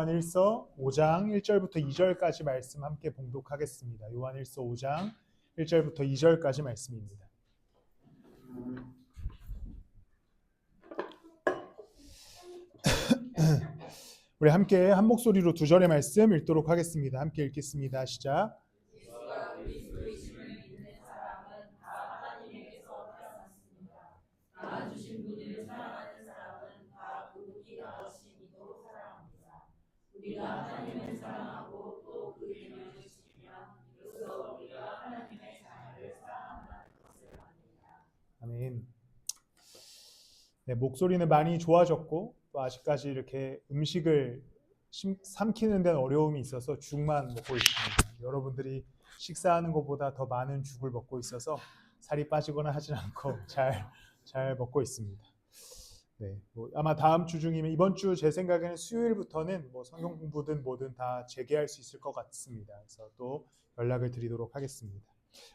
요한일서 5장 1절부터 2절까지 말씀 함께 봉독하겠습니다. 요한일서 5장 1절부터 2절까지 말씀입니다. 우리 함께 한 목소리로 두 절의 말씀 읽도록 하겠습니다. 함께 읽겠습니다. 시작. 우리가 하나님을 사랑하고 또 그 이름을 지키면 이로써 우리가 하나님의 자녀를 사랑한다는 것을 압니다. 아멘. 네, 목소리는 많이 좋아졌고 또 아직까지 이렇게 음식을 삼키는 데는 어려움이 있어서 죽만 먹고 있습니다. 여러분들이 식사하는 것보다 더 많은 죽을 먹고 있어서 살이 빠지거나 하진 않고 잘 먹고 있습니다. 네, 아마 다음 주 중이면 이번 주 제 생각에는 수요일부터는 성경 공부든 뭐든 다 재개할 수 있을 것 같습니다. 그래서 또 연락을 드리도록 하겠습니다.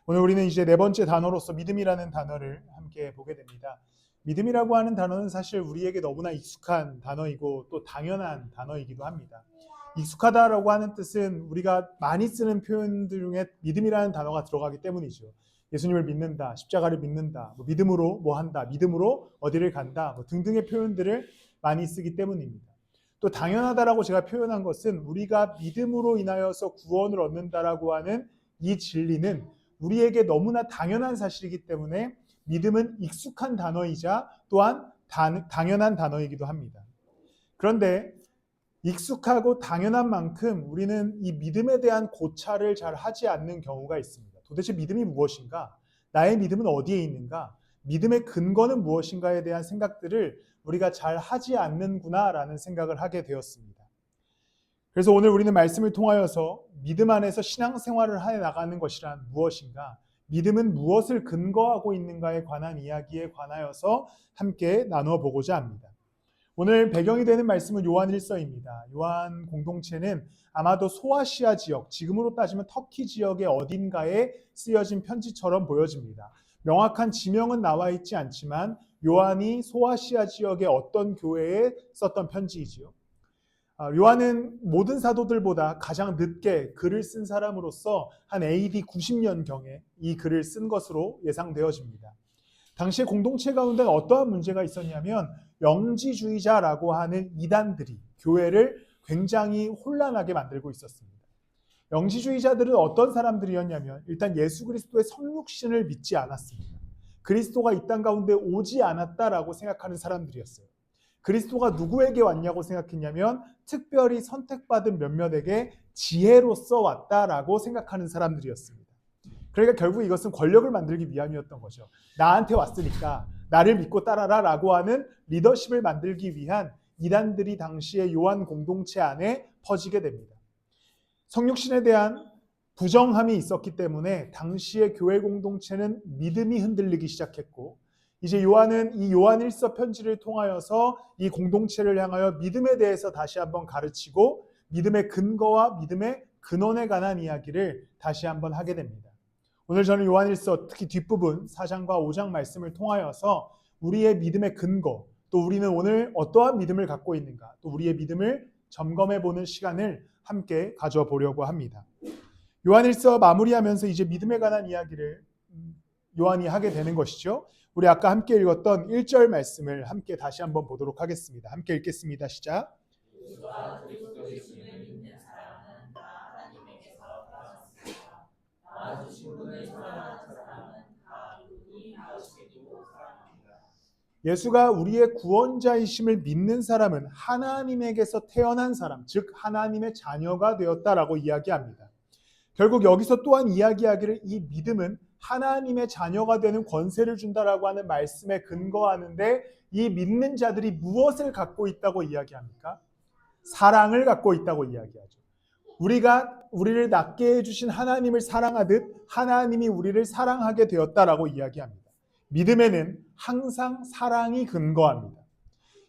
오늘 우리는 이제 네 번째 단어로서 믿음이라는 단어를 함께 보게 됩니다. 믿음이라고 하는 단어는 사실 우리에게 너무나 익숙한 단어이고 또 당연한 단어이기도 합니다. 익숙하다라고 하는 뜻은 우리가 많이 쓰는 표현들 중에 믿음이라는 단어가 들어가기 때문이죠. 예수님을 믿는다, 십자가를 믿는다, 믿음으로 뭐 한다, 믿음으로 어디를 간다 등등의 표현들을 많이 쓰기 때문입니다. 또 당연하다라고 제가 표현한 것은 우리가 믿음으로 인하여서 구원을 얻는다라고 하는 이 진리는 우리에게 너무나 당연한 사실이기 때문에 믿음은 익숙한 단어이자 또한 당연한 단어이기도 합니다. 그런데 익숙하고 당연한 만큼 우리는 이 믿음에 대한 고찰을 잘 하지 않는 경우가 있습니다. 도대체 믿음이 무엇인가? 나의 믿음은 어디에 있는가? 믿음의 근거는 무엇인가에 대한 생각들을 우리가 잘 하지 않는구나라는 생각을 하게 되었습니다. 그래서 오늘 우리는 말씀을 통하여서 믿음 안에서 신앙생활을 해 나가는 것이란 무엇인가? 믿음은 무엇을 근거하고 있는가에 관한 이야기에 관하여서 함께 나누어 보고자 합니다. 오늘 배경이 되는 말씀은 요한일서입니다. 요한 공동체는 아마도 소아시아 지역, 지금으로 따지면 터키 지역의 어딘가에 쓰여진 편지처럼 보여집니다. 명확한 지명은 나와 있지 않지만 요한이 소아시아 지역의 어떤 교회에 썼던 편지이지요. 요한은 모든 사도들보다 가장 늦게 글을 쓴 사람으로서 한 AD 90년경에 이 글을 쓴 것으로 예상되어집니다. 당시에 공동체 가운데 어떠한 문제가 있었냐면 영지주의자라고 하는 이단들이 교회를 굉장히 혼란하게 만들고 있었습니다. 영지주의자들은 어떤 사람들이었냐면 일단 예수 그리스도의 성육신을 믿지 않았습니다. 그리스도가 이 땅 가운데 오지 않았다라고 생각하는 사람들이었어요. 그리스도가 누구에게 왔냐고 생각했냐면 특별히 선택받은 몇몇에게 지혜로서 왔다라고 생각하는 사람들이었습니다. 그러니까 결국 이것은 권력을 만들기 위함이었던 거죠. 나한테 왔으니까 나를 믿고 따라라 라고 하는 리더십을 만들기 위한 이단들이 당시에 요한 공동체 안에 퍼지게 됩니다. 성육신에 대한 부정함이 있었기 때문에 당시의 교회 공동체는 믿음이 흔들리기 시작했고 이제 요한은 이 요한일서 편지를 통하여서 이 공동체를 향하여 믿음에 대해서 다시 한번 가르치고 믿음의 근거와 믿음의 근원에 관한 이야기를 다시 한번 하게 됩니다. 오늘 저는 요한일서 특히 뒷부분 4장과 5장 말씀을 통하여서 우리의 믿음의 근거, 또 우리는 오늘 어떠한 믿음을 갖고 있는가, 또 우리의 믿음을 점검해보는 시간을 함께 가져보려고 합니다. 요한일서 마무리하면서 이제 믿음에 관한 이야기를 요한이 하게 되는 것이죠. 우리 아까 함께 읽었던 1절 말씀을 함께 다시 한번 보도록 하겠습니다. 함께 읽겠습니다. 시작. 예수가 우리의 구원자이심을 믿는 사람은 하나님에게서 태어난 사람, 즉 하나님의 자녀가 되었다라고 이야기합니다. 결국 여기서 또한 이야기하기를 이 믿음은 하나님의 자녀가 되는 권세를 준다라고 하는 말씀에 근거하는데 이 믿는 자들이 무엇을 갖고 있다고 이야기합니까? 사랑을 갖고 있다고 이야기하죠. 우리를 낳게 해주신 하나님을 사랑하듯 하나님이 우리를 사랑하게 되었다라고 이야기합니다. 믿음에는 항상 사랑이 근거합니다.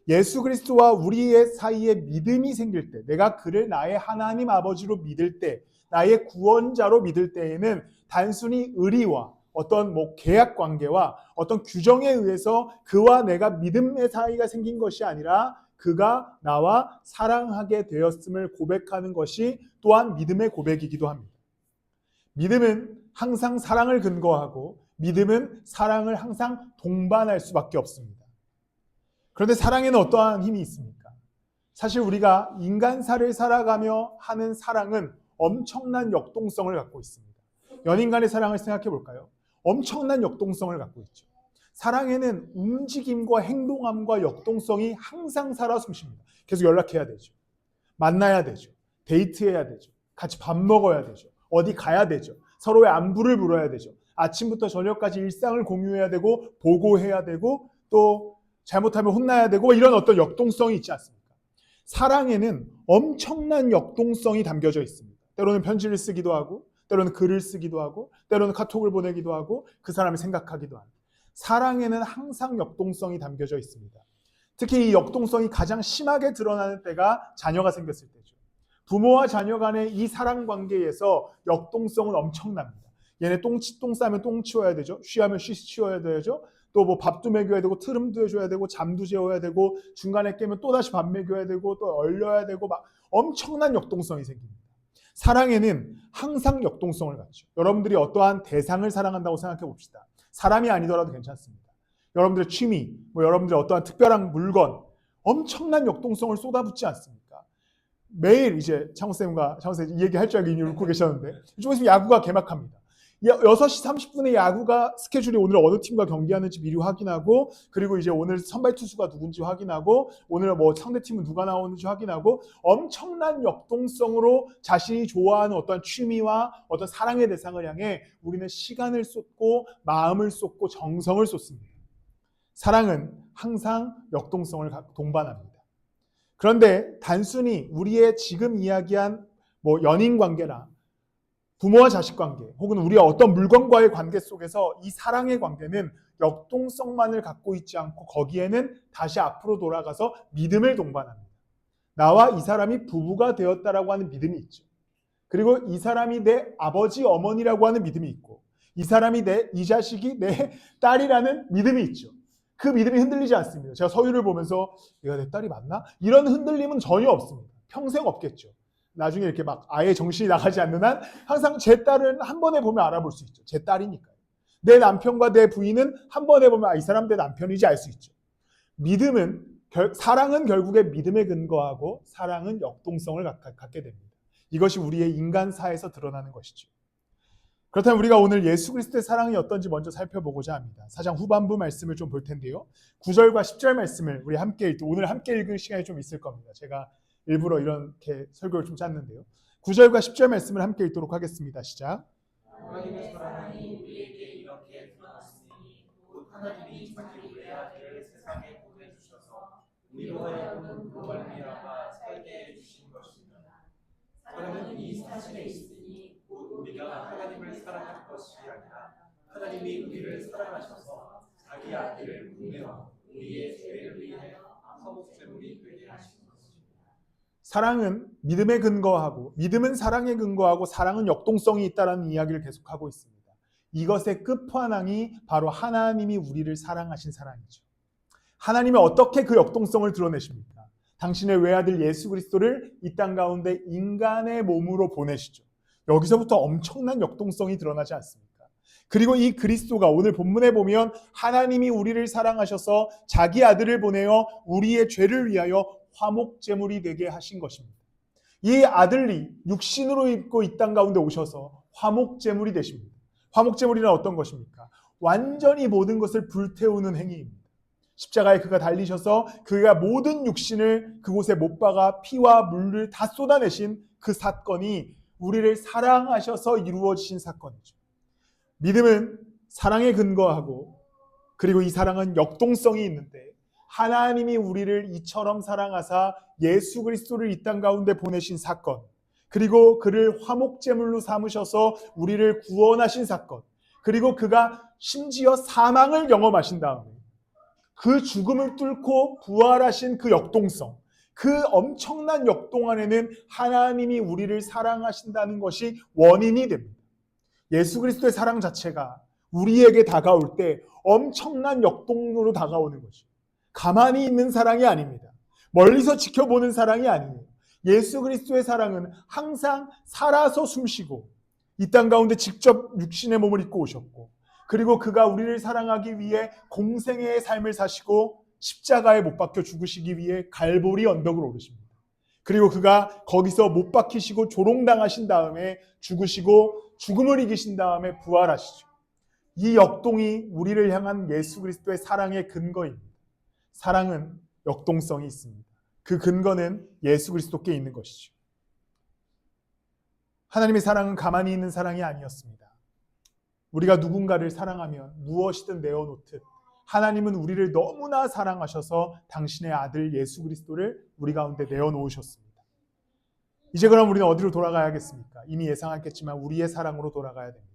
예수 그리스도와 우리의 사이에 믿음이 생길 때, 내가 그를 나의 하나님 아버지로 믿을 때, 나의 구원자로 믿을 때에는 단순히 의리와 어떤 계약 관계와 어떤 규정에 의해서 그와 내가 믿음의 사이가 생긴 것이 아니라 그가 나와 사랑하게 되었음을 고백하는 것이 또한 믿음의 고백이기도 합니다. 믿음은 항상 사랑을 근거하고 믿음은 사랑을 항상 동반할 수밖에 없습니다. 그런데 사랑에는 어떠한 힘이 있습니까? 사실 우리가 인간사를 살아가며 하는 사랑은 엄청난 역동성을 갖고 있습니다. 연인 간의 사랑을 생각해 볼까요? 엄청난 역동성을 갖고 있죠. 사랑에는 움직임과 행동함과 역동성이 항상 살아 숨쉽니다. 계속 연락해야 되죠. 만나야 되죠. 데이트해야 되죠. 같이 밥 먹어야 되죠. 어디 가야 되죠. 서로의 안부를 물어야 되죠. 아침부터 저녁까지 일상을 공유해야 되고 보고해야 되고 또 잘못하면 혼나야 되고 이런 어떤 역동성이 있지 않습니까? 사랑에는 엄청난 역동성이 담겨져 있습니다. 때로는 편지를 쓰기도 하고 때로는 글을 쓰기도 하고 때로는 카톡을 보내기도 하고 그 사람을 생각하기도 합니다. 사랑에는 항상 역동성이 담겨져 있습니다. 특히 이 역동성이 가장 심하게 드러나는 때가 자녀가 생겼을 때죠. 부모와 자녀 간의 이 사랑 관계에서 역동성은 엄청납니다. 얘네 똥 싸면 똥 치워야 되죠. 쉬하면 쉬 치워야 되죠. 또 뭐 밥도 먹여야 되고 트름도 해줘야 되고 잠도 재워야 되고 중간에 깨면 또 다시 밥 먹여야 되고 또 얼려야 되고 막 엄청난 역동성이 생깁니다. 사랑에는 항상 역동성을 갖죠. 여러분들이 어떠한 대상을 사랑한다고 생각해 봅시다. 사람이 아니더라도 괜찮습니다. 여러분들의 취미, 여러분들의 어떠한 특별한 물건, 엄청난 역동성을 쏟아붓지 않습니까? 매일 이제 창호쌤과 창호쌤 이 얘기 할 줄 알고 이미 울고 계셨는데 좀 있으면 야구가 개막합니다. 6시 30분에 야구가 스케줄이 오늘 어느 팀과 경기하는지 미리 확인하고 그리고 이제 오늘 선발 투수가 누군지 확인하고 오늘 뭐 상대팀은 누가 나오는지 확인하고 엄청난 역동성으로 자신이 좋아하는 어떤 취미와 어떤 사랑의 대상을 향해 우리는 시간을 쏟고 마음을 쏟고 정성을 쏟습니다. 사랑은 항상 역동성을 동반합니다. 그런데 단순히 우리의 지금 이야기한 연인 관계나 부모와 자식 관계 혹은 우리가 어떤 물건과의 관계 속에서 이 사랑의 관계는 역동성만을 갖고 있지 않고 거기에는 다시 앞으로 돌아가서 믿음을 동반합니다. 나와 이 사람이 부부가 되었다라고 하는 믿음이 있죠. 그리고 이 사람이 내 아버지 어머니라고 하는 믿음이 있고 이 사람이 이 자식이 내 딸이라는 믿음이 있죠. 그 믿음이 흔들리지 않습니다. 제가 서유를 보면서 얘가 내 딸이 맞나? 이런 흔들림은 전혀 없습니다. 평생 없겠죠. 나중에 이렇게 막 아예 정신이 나가지 않는 한 항상 제 딸은 한 번에 보면 알아볼 수 있죠. 제 딸이니까요. 내 남편과 내 부인은 한 번에 보면 이 사람 내 남편이지 알 수 있죠. 사랑은 결국에 믿음에 근거하고 사랑은 역동성을 갖게 됩니다. 이것이 우리의 인간사에서 드러나는 것이죠. 그렇다면 우리가 오늘 예수 그리스도의 사랑이 어떤지 먼저 살펴보고자 합니다. 4장 후반부 말씀을 좀 볼 텐데요. 9절과 10절 말씀을 우리 오늘 함께 읽을 시간이 좀 있을 겁니다. 제가 일부러 이렇게 설교를 좀 짰는데요. 9절과 10절 말씀을 함께 읽도록 하겠습니다. 시작. 하나님의 사랑이 우리에게 이렇게 드러났으니 곧 하나님이 자기 외아들을 세상에 보내주셔서 우리로 하여금 그로 말미암아 살게 해주신 것입니다. 사랑은 이 사실에 있으니 곧 우리가 하나님을 사랑할 것이 아니라 하나님이 우리를 사랑하셔서 자기 아들을 보내어 우리의 죄를 위하여 화목제물이 되게 하신 것입니다. 사랑은 믿음에 근거하고 믿음은 사랑에 근거하고 사랑은 역동성이 있다는 이야기를 계속하고 있습니다. 이것의 끝판왕이 바로 하나님이 우리를 사랑하신 사랑이죠. 하나님이 어떻게 그 역동성을 드러내십니까? 당신의 외아들 예수 그리스도를 이 땅 가운데 인간의 몸으로 보내시죠. 여기서부터 엄청난 역동성이 드러나지 않습니까? 그리고 이 그리스도가 오늘 본문에 보면 하나님이 우리를 사랑하셔서 자기 아들을 보내어 우리의 죄를 위하여 화목제물이 되게 하신 것입니다. 이 아들이 육신으로 입고 이 땅 가운데 오셔서 화목제물이 되십니다. 화목제물이란 어떤 것입니까? 완전히 모든 것을 불태우는 행위입니다. 십자가에 그가 달리셔서 그가 모든 육신을 그곳에 못 박아 피와 물을 다 쏟아내신 그 사건이 우리를 사랑하셔서 이루어지신 사건이죠. 믿음은 사랑에 근거하고 그리고 이 사랑은 역동성이 있는데 하나님이 우리를 이처럼 사랑하사 예수 그리스도를 이 땅 가운데 보내신 사건 그리고 그를 화목제물로 삼으셔서 우리를 구원하신 사건 그리고 그가 심지어 사망을 경험하신 다음에 그 죽음을 뚫고 부활하신 그 역동성 그 엄청난 역동 안에는 하나님이 우리를 사랑하신다는 것이 원인이 됩니다. 예수 그리스도의 사랑 자체가 우리에게 다가올 때 엄청난 역동으로 다가오는 거죠. 가만히 있는 사랑이 아닙니다. 멀리서 지켜보는 사랑이 아니에요. 예수 그리스도의 사랑은 항상 살아서 숨쉬고 이 땅 가운데 직접 육신의 몸을 입고 오셨고, 그리고 그가 우리를 사랑하기 위해 공생애의 삶을 사시고 십자가에 못 박혀 죽으시기 위해 갈보리 언덕을 오르십니다. 그리고 그가 거기서 못 박히시고 조롱당하신 다음에 죽으시고 죽음을 이기신 다음에 부활하시죠. 이 역동이 우리를 향한 예수 그리스도의 사랑의 근거입니다. 사랑은 역동성이 있습니다. 그 근거는 예수 그리스도께 있는 것이죠. 하나님의 사랑은 가만히 있는 사랑이 아니었습니다. 우리가 누군가를 사랑하면 무엇이든 내어놓듯 하나님은 우리를 너무나 사랑하셔서 당신의 아들 예수 그리스도를 우리 가운데 내어놓으셨습니다. 이제 그럼 우리는 어디로 돌아가야겠습니까? 이미 예상했겠지만 우리의 사랑으로 돌아가야 됩니다.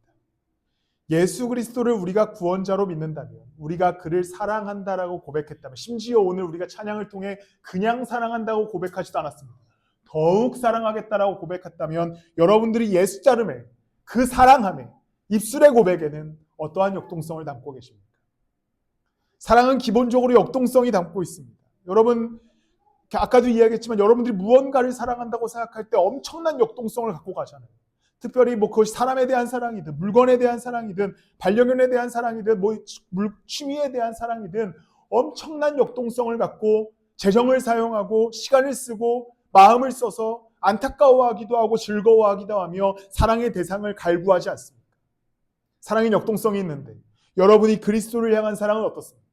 예수 그리스도를 우리가 구원자로 믿는다면, 우리가 그를 사랑한다라고 고백했다면, 심지어 오늘 우리가 찬양을 통해 그냥 사랑한다고 고백하지도 않았습니다. 더욱 사랑하겠다라고 고백했다면 여러분들이 예수 자름에, 그 사랑함에, 입술의 고백에는 어떠한 역동성을 담고 계십니까? 사랑은 기본적으로 역동성이 담고 있습니다. 여러분, 아까도 이야기했지만 여러분들이 무언가를 사랑한다고 생각할 때 엄청난 역동성을 갖고 가잖아요. 특별히 그것이 사람에 대한 사랑이든 물건에 대한 사랑이든 반려견에 대한 사랑이든 취미에 대한 사랑이든 엄청난 역동성을 갖고 재정을 사용하고 시간을 쓰고 마음을 써서 안타까워하기도 하고 즐거워하기도 하며 사랑의 대상을 갈구하지 않습니까? 사랑엔 역동성이 있는데 여러분이 그리스도를 향한 사랑은 어떻습니까?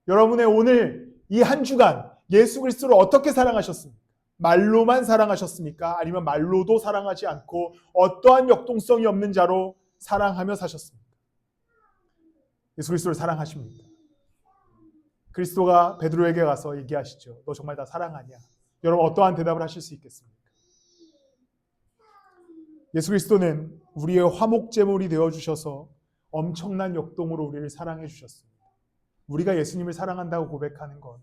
여러분의 오늘 이 한 주간 예수 그리스도를 어떻게 사랑하셨습니까? 말로만 사랑하셨습니까? 아니면 말로도 사랑하지 않고 어떠한 역동성이 없는 자로 사랑하며 사셨습니까? 예수 그리스도를 사랑하십니까? 그리스도가 베드로에게 가서 얘기하시죠. 너 정말 나 사랑하냐? 여러분 어떠한 대답을 하실 수 있겠습니까? 예수 그리스도는 우리의 화목제물이 되어주셔서 엄청난 역동으로 우리를 사랑해 주셨습니다. 우리가 예수님을 사랑한다고 고백하는 것,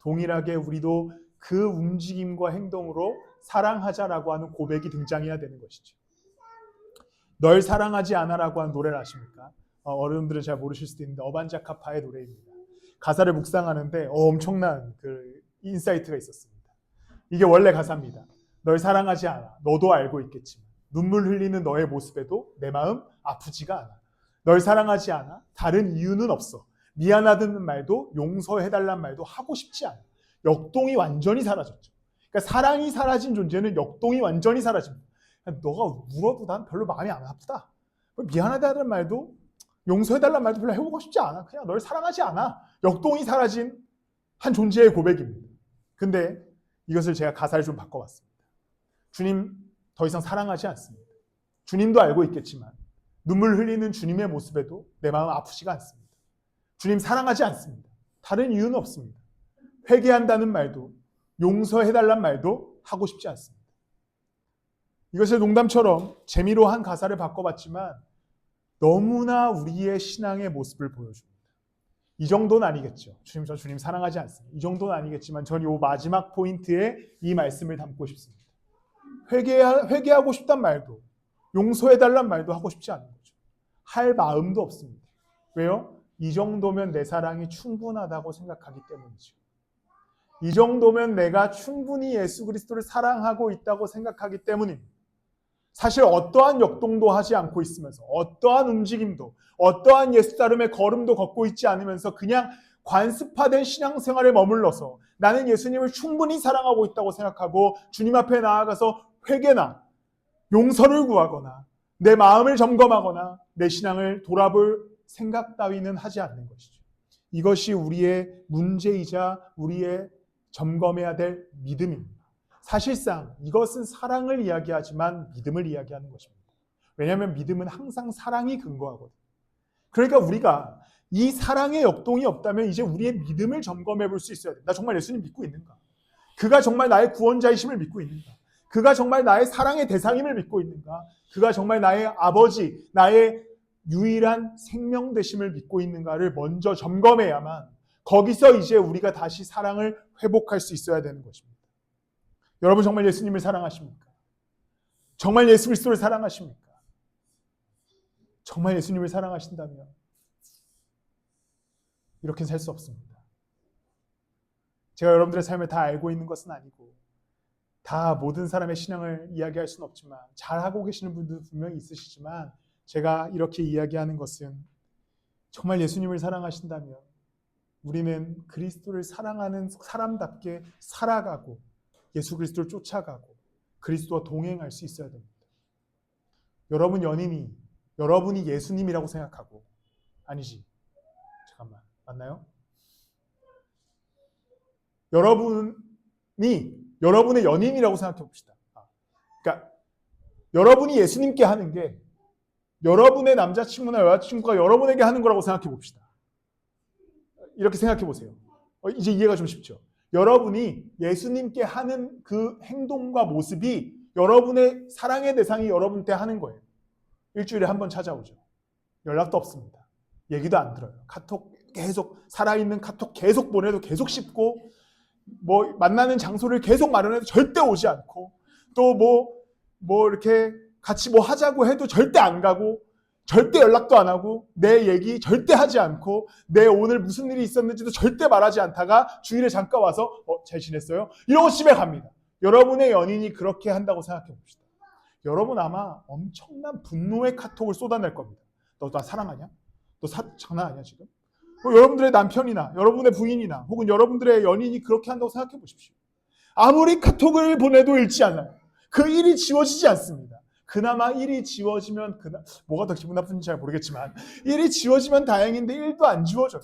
동일하게 우리도 그 움직임과 행동으로 사랑하자라고 하는 고백이 등장해야 되는 것이죠. 널 사랑하지 않아라고 하는 노래를 아십니까? 어른들은 잘 모르실 수도 있는데 어반자카파의 노래입니다. 가사를 묵상하는데 엄청난 그 인사이트가 있었습니다. 이게 원래 가사입니다. 널 사랑하지 않아. 너도 알고 있겠지만 눈물 흘리는 너의 모습에도 내 마음 아프지가 않아. 널 사랑하지 않아. 다른 이유는 없어. 미안하다는 말도 용서해달란 말도 하고 싶지 않아. 역동이 완전히 사라졌죠. 그러니까 사랑이 사라진 존재는 역동이 완전히 사라집니다. 너가 울어도 난 별로 마음이 안 아프다. 미안하다는 말도 용서해달란 말도 별로 해보고 싶지 않아. 그냥 널 사랑하지 않아. 역동이 사라진 한 존재의 고백입니다. 근데 이것을 제가 가사를 좀 바꿔봤습니다. 주님 더 이상 사랑하지 않습니다. 주님도 알고 있겠지만 눈물 흘리는 주님의 모습에도 내 마음 아프지가 않습니다. 주님 사랑하지 않습니다. 다른 이유는 없습니다. 회개한다는 말도 용서해달란 말도 하고 싶지 않습니다. 이것을 농담처럼 재미로 한 가사를 바꿔봤지만 너무나 우리의 신앙의 모습을 보여줍니다. 이 정도는 아니겠죠. 주님, 저 주님 사랑하지 않습니다. 이 정도는 아니겠지만 전 이 마지막 포인트에 이 말씀을 담고 싶습니다. 회개하고 싶단 말도 용서해달란 말도 하고 싶지 않은 거죠. 할 마음도 없습니다. 왜요? 이 정도면 내 사랑이 충분하다고 생각하기 때문이죠. 이 정도면 내가 충분히 예수 그리스도를 사랑하고 있다고 생각하기 때문입니다. 사실 어떠한 역동도 하지 않고 있으면서 어떠한 움직임도 어떠한 예수 따름의 걸음도 걷고 있지 않으면서 그냥 관습화된 신앙생활에 머물러서 나는 예수님을 충분히 사랑하고 있다고 생각하고 주님 앞에 나아가서 회개나 용서를 구하거나 내 마음을 점검하거나 내 신앙을 돌아볼 생각 따위는 하지 않는 것이죠. 이것이 우리의 문제이자 우리의 점검해야 될 믿음입니다. 사실상 이것은 사랑을 이야기하지만 믿음을 이야기하는 것입니다. 왜냐하면 믿음은 항상 사랑이 근거하거든요. 그러니까 우리가 이 사랑의 역동이 없다면 이제 우리의 믿음을 점검해 볼 수 있어야 돼. 나 정말 예수님 믿고 있는가? 그가 정말 나의 구원자이심을 믿고 있는가? 그가 정말 나의 사랑의 대상임을 믿고 있는가? 그가 정말 나의 아버지, 나의 유일한 생명 되심을 믿고 있는가를 먼저 점검해야만 거기서 이제 우리가 다시 사랑을 회복할 수 있어야 되는 것입니다. 여러분 정말 예수님을 사랑하십니까? 정말 예수 그리스도를 사랑하십니까? 정말 예수님을 사랑하신다면 이렇게 살 수 없습니다. 제가 여러분들의 삶을 다 알고 있는 것은 아니고 다 모든 사람의 신앙을 이야기할 수는 없지만 잘하고 계시는 분들도 분명히 있으시지만 제가 이렇게 이야기하는 것은 정말 예수님을 사랑하신다면 우리는 그리스도를 사랑하는 사람답게 살아가고 예수 그리스도를 쫓아가고 그리스도와 동행할 수 있어야 됩니다. 여러분 연인이 여러분이 예수님이라고 생각하고 아니지. 잠깐만. 맞나요? 여러분이 여러분의 연인이라고 생각해 봅시다. 그러니까 여러분이 예수님께 하는 게 여러분의 남자친구나 여자친구가 여러분에게 하는 거라고 생각해 봅시다. 이렇게 생각해 보세요. 이제 이해가 좀 쉽죠? 여러분이 예수님께 하는 그 행동과 모습이 여러분의 사랑의 대상이 여러분한테 하는 거예요. 일주일에 한 번 찾아오죠. 연락도 없습니다. 얘기도 안 들어요. 카톡 계속 살아있는 카톡 계속 보내도 계속 씹고 뭐 만나는 장소를 계속 마련해도 절대 오지 않고 또 뭐 이렇게 같이 뭐 하자고 해도 절대 안 가고 절대 연락도 안 하고 내 얘기 절대 하지 않고 내 오늘 무슨 일이 있었는지도 절대 말하지 않다가 주일에 잠깐 와서 잘 지냈어요? 이러고 집에 갑니다. 여러분의 연인이 그렇게 한다고 생각해 봅시다. 여러분 아마 엄청난 분노의 카톡을 쏟아낼 겁니다. 너 나 사랑하냐? 너 장난 아니야 지금? 여러분들의 남편이나 여러분의 부인이나 혹은 여러분들의 연인이 그렇게 한다고 생각해 보십시오. 아무리 카톡을 보내도 읽지 않아요. 그 일이 지워지지 않습니다. 그나마 일이 지워지면 뭐가 더 기분 나쁜지 잘 모르겠지만 일이 지워지면 다행인데 일도 안 지워져요.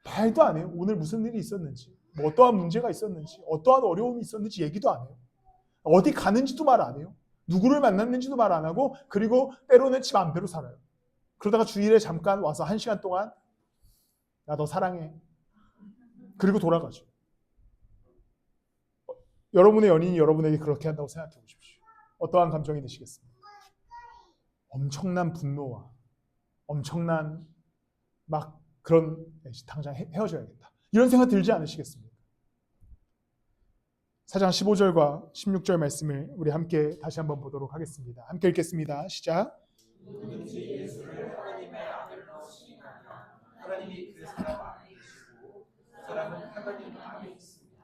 말도 안 해요. 오늘 무슨 일이 있었는지 뭐 어떠한 문제가 있었는지 어떠한 어려움이 있었는지 얘기도 안 해요. 어디 가는지도 말 안 해요. 누구를 만났는지도 말 안 하고 그리고 때로는 지 마음대로 살아요. 그러다가 주일에 잠깐 와서 1시간 동안 나 너 사랑해. 그리고 돌아가죠. 여러분의 연인이 여러분에게 그렇게 한다고 생각해 보십시오. 어떠한 감정이 드시겠습니까? 엄청난 분노와 엄청난 막 그런 당장 헤어져야겠다. 이런 생각 들지 않으시겠습니까? 4장 15절과 16절 말씀을 우리 함께 다시 한번 보도록 하겠습니다. 함께 읽겠습니다. 시작. 누구든지 예수를 하나님의 아들로 시인하면 하나님이 그 사람 안에 계시고 그 사람은 하나님 안에 있습니다.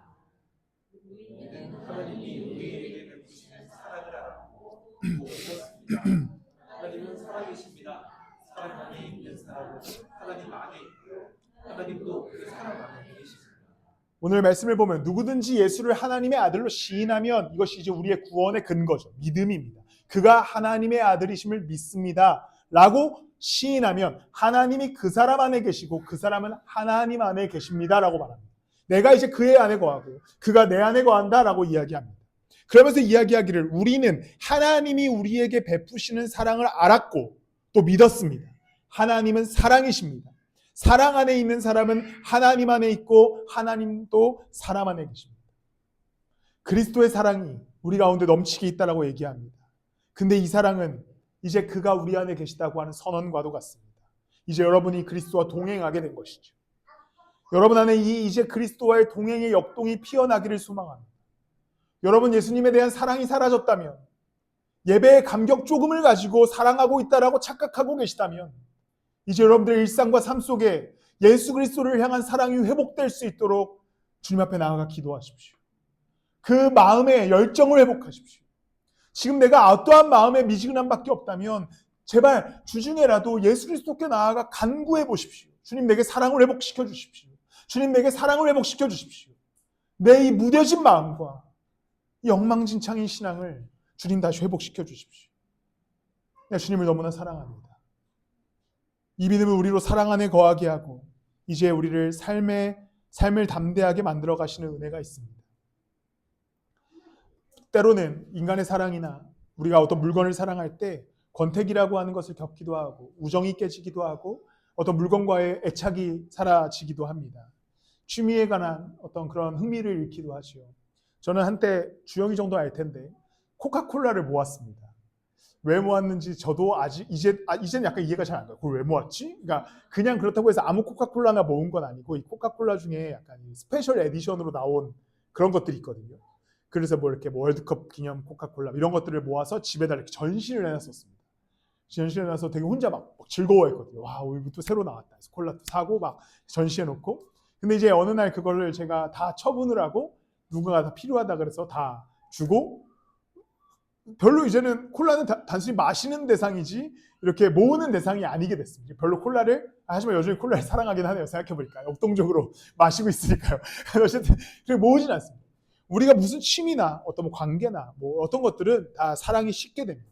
우리는 하나님이 우리에게 베푸시는 사랑을 알았고 믿었습니다. 하나님은 살아계십니다. 사람 안에 있는 사람은 하나님 안에 있고 하나님도 그 사람 안에 계십니다. 오늘 말씀을 보면 누구든지 예수를 하나님의 아들로 시인하면 이것이 이제 우리의 구원의 근거죠. 믿음입니다. 그가 하나님의 아들이심을 믿습니다. 라고 시인하면 하나님이 그 사람 안에 계시고 그 사람은 하나님 안에 계십니다. 라고 말합니다. 내가 이제 그의 안에 거하고 그가 내 안에 거한다. 라고 이야기합니다. 그러면서 이야기하기를 우리는 하나님이 우리에게 베푸시는 사랑을 알았고 또 믿었습니다. 하나님은 사랑이십니다. 사랑 안에 있는 사람은 하나님 안에 있고 하나님도 사람 안에 계십니다. 그리스도의 사랑이 우리 가운데 넘치게 있다라고 얘기합니다. 근데 이 사랑은 이제 그가 우리 안에 계시다고 하는 선언과도 같습니다. 이제 여러분이 그리스도와 동행하게 된 것이죠. 여러분 안에 이제 그리스도와의 동행의 역동이 피어나기를 소망합니다. 여러분 예수님에 대한 사랑이 사라졌다면 예배의 감격 조금을 가지고 사랑하고 있다라고 착각하고 계시다면 이제 여러분들의 일상과 삶 속에 예수 그리스도를 향한 사랑이 회복될 수 있도록 주님 앞에 나아가 기도하십시오. 그 마음의 열정을 회복하십시오. 지금 내가 어떠한 마음의 미지근함밖에 없다면 제발 주중에라도 예수 그리스도께 나아가 간구해 보십시오. 주님 내게 사랑을 회복시켜 주십시오. 주님 내게 사랑을 회복시켜 주십시오. 내 이 무뎌진 마음과 이 엉망진창인 신앙을 주님 다시 회복시켜 주십시오. 내가 주님을 너무나 사랑합니다. 이 믿음을 우리로 사랑 안에 거하게 하고 이제 우리를 삶을 담대하게 만들어 가시는 은혜가 있습니다. 때로는 인간의 사랑이나 우리가 어떤 물건을 사랑할 때 권태기라고 하는 것을 겪기도 하고 우정이 깨지기도 하고 어떤 물건과의 애착이 사라지기도 합니다. 취미에 관한 어떤 그런 흥미를 잃기도 하죠. 저는 한때 주영이 정도 알 텐데 코카콜라를 모았습니다. 왜 모았는지 저도 이제는 약간 이해가 잘 안 가요. 그걸 왜 모았지? 그러니까 그냥 그렇다고 해서 아무 코카콜라나 모은 건 아니고 이 코카콜라 중에 약간 스페셜 에디션으로 나온 그런 것들이 있거든요. 그래서 뭐 이렇게 월드컵 기념 코카콜라 이런 것들을 모아서 집에다 이렇게 전시를 해놨었습니다. 전시를 해놔서 되게 혼자 막 즐거워했거든요. 와, 오늘 또 새로 나왔다. 그래서 콜라도 사고 막 전시해놓고 근데 이제 어느 날 그거를 제가 다 처분을 하고 누군가가 다 필요하다 그래서 다 주고 별로 이제는 콜라는 단순히 마시는 대상이지 이렇게 모으는 대상이 아니게 됐습니다. 별로 콜라를 하지만 여전히 콜라를 사랑하긴 하네요. 생각해보니까 역동적으로 마시고 있으니까요. 어쨌든 모으진 않습니다. 우리가 무슨 취미나 어떤 뭐 관계나 뭐 어떤 것들은 다 사랑이 쉽게 됩니다.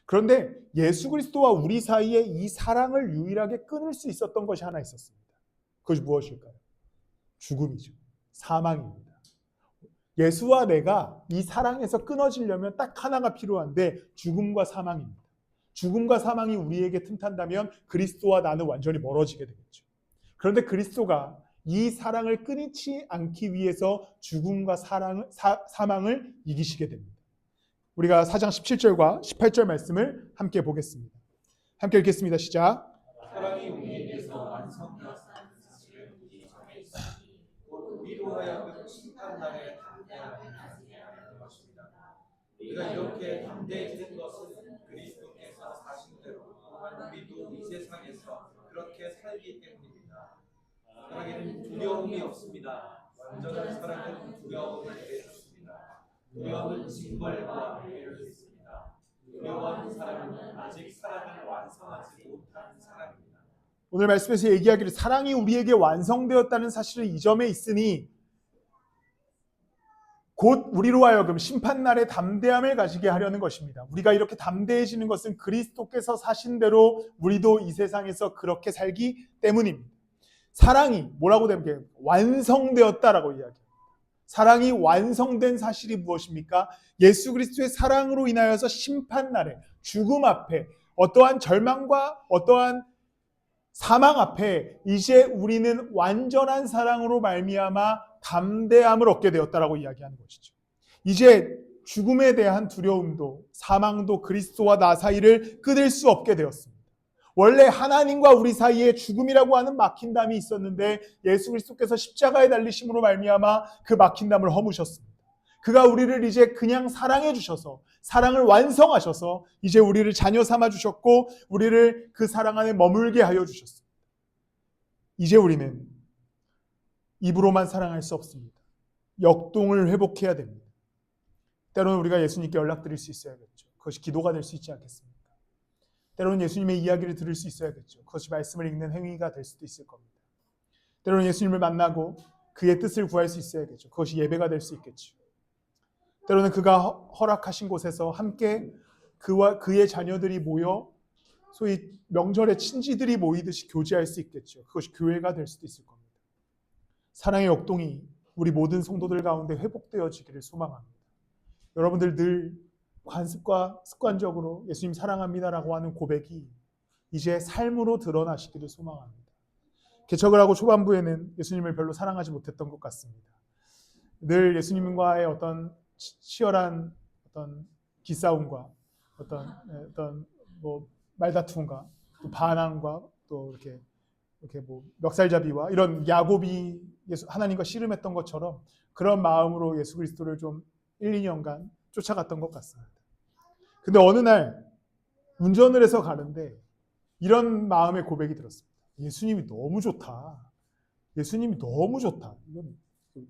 그런데 예수 그리스도와 우리 사이에 이 사랑을 유일하게 끊을 수 있었던 것이 하나 있었습니다. 그것이 무엇일까요? 죽음이죠. 사망입니다. 예수와 내가 이 사랑에서 끊어지려면 딱 하나가 필요한데 죽음과 사망입니다. 죽음과 사망이 우리에게 틈탄다면 그리스도와 나는 완전히 멀어지게 되겠죠. 그런데 그리스도가 이 사랑을 끊이지 않기 위해서 죽음과 사망을 이기시게 됩니다. 우리가 4장 17절과 18절 말씀을 함께 보겠습니다. 함께 읽겠습니다. 시작. 사랑이 우리에게서 완성되었다는 사실을 미리 정해 있으니 곧 우리로 하여금 심판날에 담대함을 가지게 하는 것입니다. 우리가 이렇게 담대해지는 것은 그리스도께서 사신 대로 또한 우리도 이 세상에서 그렇게 살기 때문입니다. 사랑에는 두려움이 없습니다. 완전한 사랑은 두려움을 내쫓습니다. 두려움은 징벌과 배를 있습니다. 두려워하는 사람은 아직 사랑을 완성하지 못한 사람입니다. 오늘 말씀에서 얘기하기를 사랑이 우리에게 완성되었다는 사실을 이 점에 있으니 곧 우리로 하여금 심판날에 담대함을 가지게 하려는 것입니다. 우리가 이렇게 담대해지는 것은 그리스도께서 사신 대로 우리도 이 세상에서 그렇게 살기 때문입니다. 사랑이 뭐라고 되면 완성되었다라고 이야기합니다. 사랑이 완성된 사실이 무엇입니까? 예수 그리스도의 사랑으로 인하여서 심판날에 죽음 앞에 어떠한 절망과 어떠한 사망 앞에 이제 우리는 완전한 사랑으로 말미암아 담대함을 얻게 되었다라고 이야기하는 것이죠. 이제 죽음에 대한 두려움도 사망도 그리스도와 나 사이를 끊을 수 없게 되었습니다. 원래 하나님과 우리 사이에 죽음이라고 하는 막힌담이 있었는데 예수 그리스도께서 십자가에 달리심으로 말미암아 그 막힌담을 허무셨습니다. 그가 우리를 이제 그냥 사랑해 주셔서 사랑을 완성하셔서 이제 우리를 자녀 삼아 주셨고 우리를 그 사랑 안에 머물게 하여 주셨습니다. 이제 우리는 입으로만 사랑할 수 없습니다. 역동을 회복해야 됩니다. 때로는 우리가 예수님께 연락드릴 수 있어야겠죠. 그것이 기도가 될 수 있지 않겠습니까? 때로는 예수님의 이야기를 들을 수 있어야겠죠. 그것이 말씀을 읽는 행위가 될 수도 있을 겁니다. 때로는 예수님을 만나고 그의 뜻을 구할 수 있어야겠죠. 그것이 예배가 될 수 있겠죠. 때로는 그가 허락하신 곳에서 함께 그와 그의 자녀들이 모여 소위 명절에 친지들이 모이듯이 교제할 수 있겠죠. 그것이 교회가 될 수도 있을 겁니다. 사랑의 역동이 우리 모든 성도들 가운데 회복되어지기를 소망합니다. 여러분들 늘 관습과 습관적으로 예수님 사랑합니다라고 하는 고백이 이제 삶으로 드러나시기를 소망합니다. 개척을 하고 초반부에는 예수님을 별로 사랑하지 못했던 것 같습니다. 늘 예수님과의 어떤 치열한 어떤 기싸움과 어떤 뭐 말다툼과 또 반항과 또 이렇게 뭐 멱살잡이와 이런 야곱이 하나님과 씨름했던 것처럼 그런 마음으로 예수 그리스도를 좀 1, 2년간 쫓아갔던 것 같습니다. 근데 어느 날 운전을 해서 가는데 이런 마음의 고백이 들었습니다. 예수님이 너무 좋다. 예수님이 너무 좋다. 이건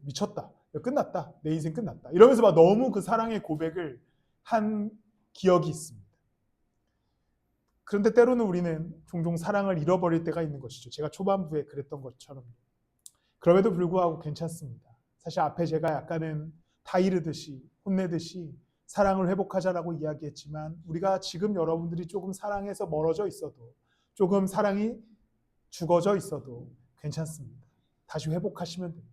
미쳤다. 끝났다. 내 인생 끝났다. 이러면서 막 너무 그 사랑의 고백을 한 기억이 있습니다. 그런데 때로는 우리는 종종 사랑을 잃어버릴 때가 있는 것이죠. 제가 초반부에 그랬던 것처럼. 그럼에도 불구하고 괜찮습니다. 사실 앞에 제가 약간은 타이르듯이 혼내듯이 사랑을 회복하자라고 이야기했지만 우리가 지금 여러분들이 조금 사랑에서 멀어져 있어도 조금 사랑이 죽어져 있어도 괜찮습니다. 다시 회복하시면 됩니다.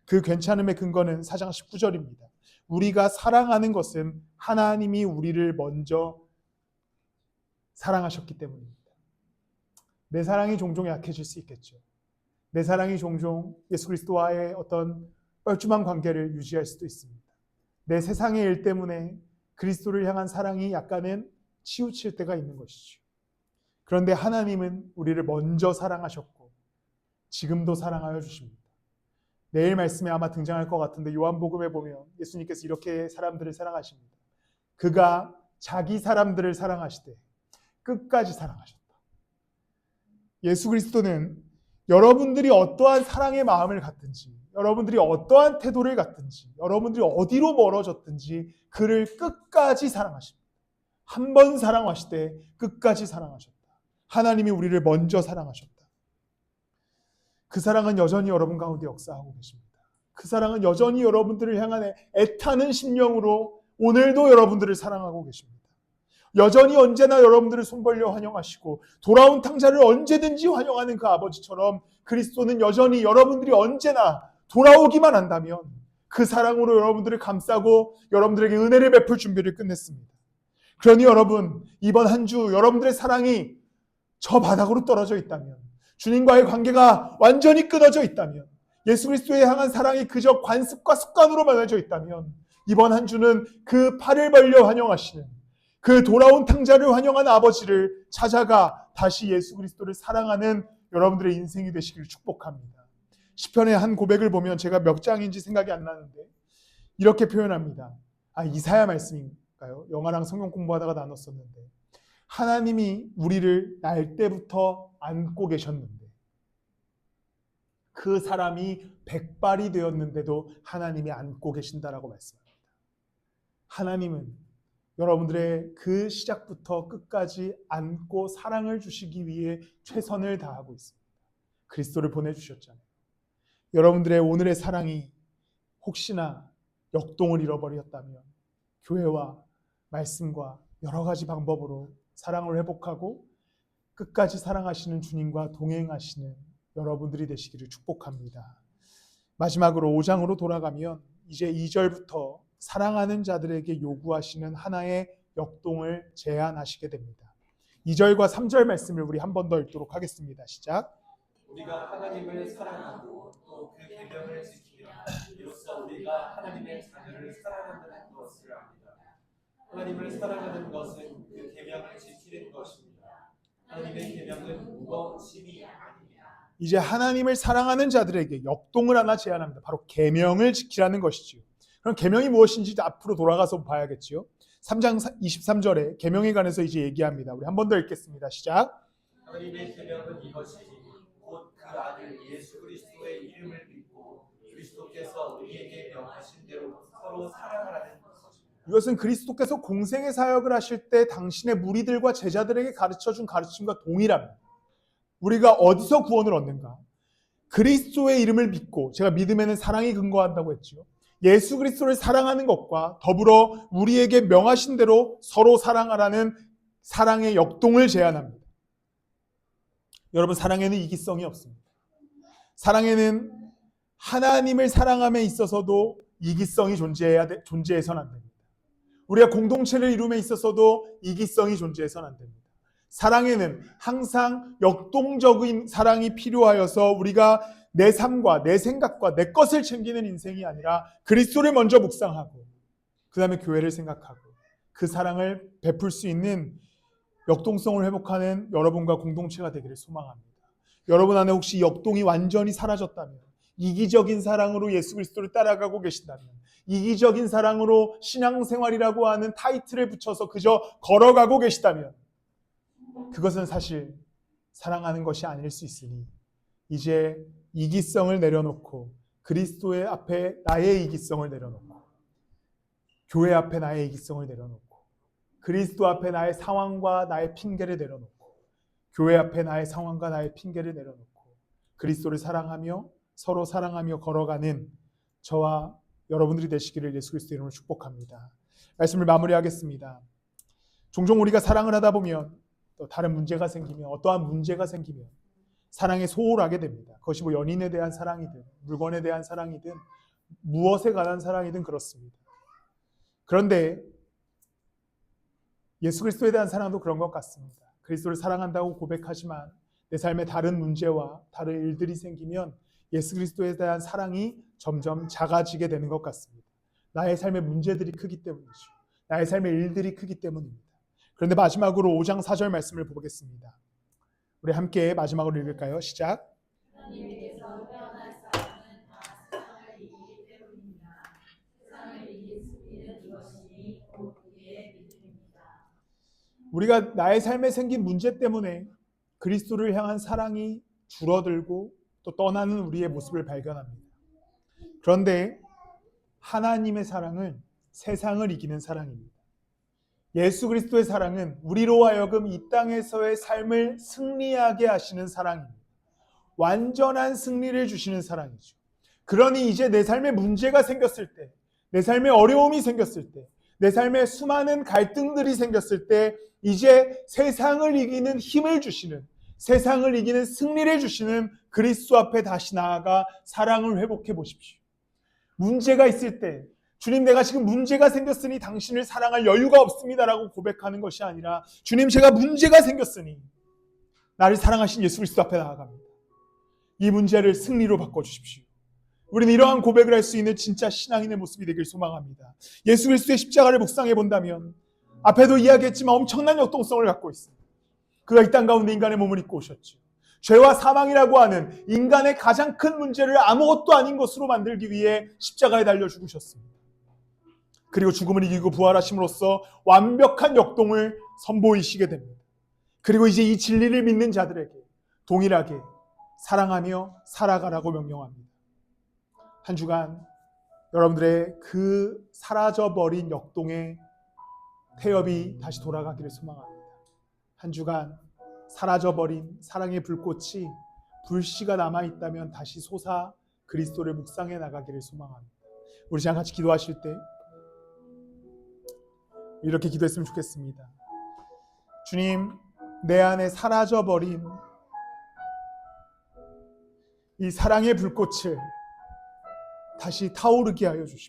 그 괜찮음의 근거는 4장 19절입니다. 우리가 사랑하는 것은 하나님이 우리를 먼저 사랑하셨기 때문입니다. 내 사랑이 종종 약해질 수 있겠죠. 내 사랑이 종종 예수 그리스도와의 어떤 뻘쭘한 관계를 유지할 수도 있습니다. 내 세상의 일 때문에 그리스도를 향한 사랑이 약간은 치우칠 때가 있는 것이죠. 그런데 하나님은 우리를 먼저 사랑하셨고 지금도 사랑하여 주십니다. 내일 말씀에 아마 등장할 것 같은데 요한복음에 보면 예수님께서 이렇게 사람들을 사랑하십니다. 그가 자기 사람들을 사랑하시되 끝까지 사랑하셨다. 예수 그리스도는 여러분들이 어떠한 사랑의 마음을 갖든지, 여러분들이 어떠한 태도를 갖든지, 여러분들이 어디로 멀어졌든지 그를 끝까지 사랑하십니다. 한 번 사랑하실 때 끝까지 사랑하셨다. 하나님이 우리를 먼저 사랑하셨다. 그 사랑은 여전히 여러분 가운데 역사하고 계십니다. 그 사랑은 여전히 여러분들을 향한 애타는 심령으로 오늘도 여러분들을 사랑하고 계십니다. 여전히 언제나 여러분들을 손 벌려 환영하시고 돌아온 탕자를 언제든지 환영하는 그 아버지처럼 그리스도는 여전히 여러분들이 언제나 돌아오기만 한다면 그 사랑으로 여러분들을 감싸고 여러분들에게 은혜를 베풀 준비를 끝냈습니다. 그러니 여러분, 이번 한 주 여러분들의 사랑이 저 바닥으로 떨어져 있다면, 주님과의 관계가 완전히 끊어져 있다면, 예수 그리스도에 향한 사랑이 그저 관습과 습관으로 만들어져 있다면, 이번 한 주는 그 팔을 벌려 환영하시는 그 돌아온 탕자를 환영하는 아버지를 찾아가 다시 예수 그리스도를 사랑하는 여러분들의 인생이 되시기를 축복합니다. 시편의 한 고백을 보면 제가 몇 장인지 생각이 안 나는데 이렇게 표현합니다. 이사야 말씀인가요? 영화랑 성경 공부하다가 나눴었는데, 하나님이 우리를 날 때부터 안고 계셨는데 그 사람이 백발이 되었는데도 하나님이 안고 계신다라고 말씀합니다. 하나님은 여러분들의 그 시작부터 끝까지 안고 사랑을 주시기 위해 최선을 다하고 있습니다. 그리스도를 보내주셨잖아요. 여러분들의 오늘의 사랑이 혹시나 역동을 잃어버렸다면 교회와 말씀과 여러 가지 방법으로 사랑을 회복하고 끝까지 사랑하시는 주님과 동행하시는 여러분들이 되시기를 축복합니다. 마지막으로 5장으로 돌아가면 이제 2절부터 사랑하는 자들에게 요구하시는 하나의 역동을 제안하시게 됩니다. 2절과 3절 말씀을 우리 한 번 더 읽도록 하겠습니다. 시작. 우리가 하나님을 사랑하고 또 그 계명을 지키며 이로써 우리가 하나님의 자녀를 사랑한다는 것을 압니다. 하나님을 사랑하는 것은 그 계명을 지키는 것입니다. 하나님의 계명은 무거운 짐이 아닙니다. 이제 하나님을 사랑하는 자들에게 역동을 하나 제안합니다. 바로 계명을 지키라는 것이지요. 그럼 계명이 무엇인지 앞으로 돌아가서 봐야겠지요. 3장 23절에 계명에 관해서 이제 얘기합니다. 우리 한 번 더 읽겠습니다. 시작. 하나님의 계명은 이것이니 곧 그 아들 예수 그리스도의 이름을 믿고 그리스도께서 우리에게 명하신 대로 서로 사랑하라는 것입니다. 이것은 그리스도께서 공생의 사역을 하실 때 당신의 무리들과 제자들에게 가르쳐준 가르침과 동일합니다. 우리가 어디서 구원을 얻는가? 그리스도의 이름을 믿고, 제가 믿음에는 사랑이 근거한다고 했죠. 예수 그리스도를 사랑하는 것과 더불어 우리에게 명하신 대로 서로 사랑하라는 사랑의 역동을 제안합니다. 여러분, 사랑에는 이기성이 없습니다. 사랑에는 하나님을 사랑함에 있어서도 이기성이 존재해서는 안 됩니다. 우리가 공동체를 이룸에 있어서도 이기성이 존재해서는 안 됩니다. 사랑에는 항상 역동적인 사랑이 필요하여서 우리가 내 삶과 내 생각과 내 것을 챙기는 인생이 아니라 그리스도를 먼저 묵상하고 그 다음에 교회를 생각하고 그 사랑을 베풀 수 있는 역동성을 회복하는 여러분과 공동체가 되기를 소망합니다. 여러분 안에 혹시 역동이 완전히 사라졌다면, 이기적인 사랑으로 예수 그리스도를 따라가고 계신다면, 이기적인 사랑으로 신앙생활이라고 하는 타이틀을 붙여서 그저 걸어가고 계시다면 그것은 사실 사랑하는 것이 아닐 수 있으니 이제 이기성을 내려놓고 그리스도의 앞에 나의 이기성을 내려놓고 교회 앞에 나의 이기성을 내려놓고 그리스도 앞에 나의 상황과 나의 핑계를 내려놓고 교회 앞에 나의 상황과 나의 핑계를 내려놓고 그리스도를 사랑하며 서로 사랑하며 걸어가는 저와 여러분들이 되시기를 예수 그리스도 이름으로 축복합니다. 말씀을 마무리하겠습니다. 종종 우리가 사랑을 하다 보면 또 다른 문제가 생기면, 어떠한 문제가 생기면 사랑에 소홀하게 됩니다. 그것이 뭐 연인에 대한 사랑이든 물건에 대한 사랑이든 무엇에 관한 사랑이든 그렇습니다. 그런데 예수 그리스도에 대한 사랑도 그런 것 같습니다. 그리스도를 사랑한다고 고백하지만 내 삶에 다른 문제와 다른 일들이 생기면 예수 그리스도에 대한 사랑이 점점 작아지게 되는 것 같습니다. 나의 삶의 문제들이 크기 때문이죠. 나의 삶의 일들이 크기 때문입니다. 그런데 마지막으로 5장 4절 말씀을 보겠습니다. 우리 함께 마지막으로 읽을까요? 시작. 하나님께서 태어난 사람은 다 세상을 이기기 때문입니다. 세상을 이길 수 있는 이것이 곧 우리의 믿음입니다. 우리가 나의 삶에 생긴 문제 때문에 그리스도를 향한 사랑이 줄어들고 또 떠나는 우리의 모습을 발견합니다. 그런데 하나님의 사랑은 세상을 이기는 사랑입니다. 예수 그리스도의 사랑은 우리로 하여금 이 땅에서의 삶을 승리하게 하시는 사랑입니다. 완전한 승리를 주시는 사랑이죠. 그러니 이제 내 삶에 문제가 생겼을 때, 내 삶에 어려움이 생겼을 때, 내 삶에 수많은 갈등들이 생겼을 때 이제 세상을 이기는 힘을 주시는, 세상을 이기는 승리를 주시는 그리스도 앞에 다시 나아가 사랑을 회복해 보십시오. 문제가 있을 때 주님, 내가 지금 문제가 생겼으니 당신을 사랑할 여유가 없습니다라고 고백하는 것이 아니라 주님, 제가 문제가 생겼으니 나를 사랑하신 예수 그리스도 앞에 나아갑니다. 이 문제를 승리로 바꿔주십시오. 우리는 이러한 고백을 할 수 있는 진짜 신앙인의 모습이 되길 소망합니다. 예수 그리스도의 십자가를 묵상해 본다면 앞에도 이야기했지만 엄청난 역동성을 갖고 있습니다. 그가 이 땅 가운데 인간의 몸을 입고 오셨죠. 죄와 사망이라고 하는 인간의 가장 큰 문제를 아무것도 아닌 것으로 만들기 위해 십자가에 달려 죽으셨습니다. 그리고 죽음을 이기고 부활하심으로써 완벽한 역동을 선보이시게 됩니다. 그리고 이제 이 진리를 믿는 자들에게 동일하게 사랑하며 살아가라고 명령합니다. 한 주간 여러분들의 그 사라져버린 역동의 태엽이 다시 돌아가기를 소망합니다. 한 주간 사라져버린 사랑의 불꽃이 불씨가 남아있다면 다시 솟아 그리스도를 묵상해 나가기를 소망합니다. 우리 시간 같이 기도하실 때 이렇게 기도했으면 좋겠습니다. 주님, 내 안에 사라져버린 이 사랑의 불꽃을 다시 타오르게 하여 주십시오.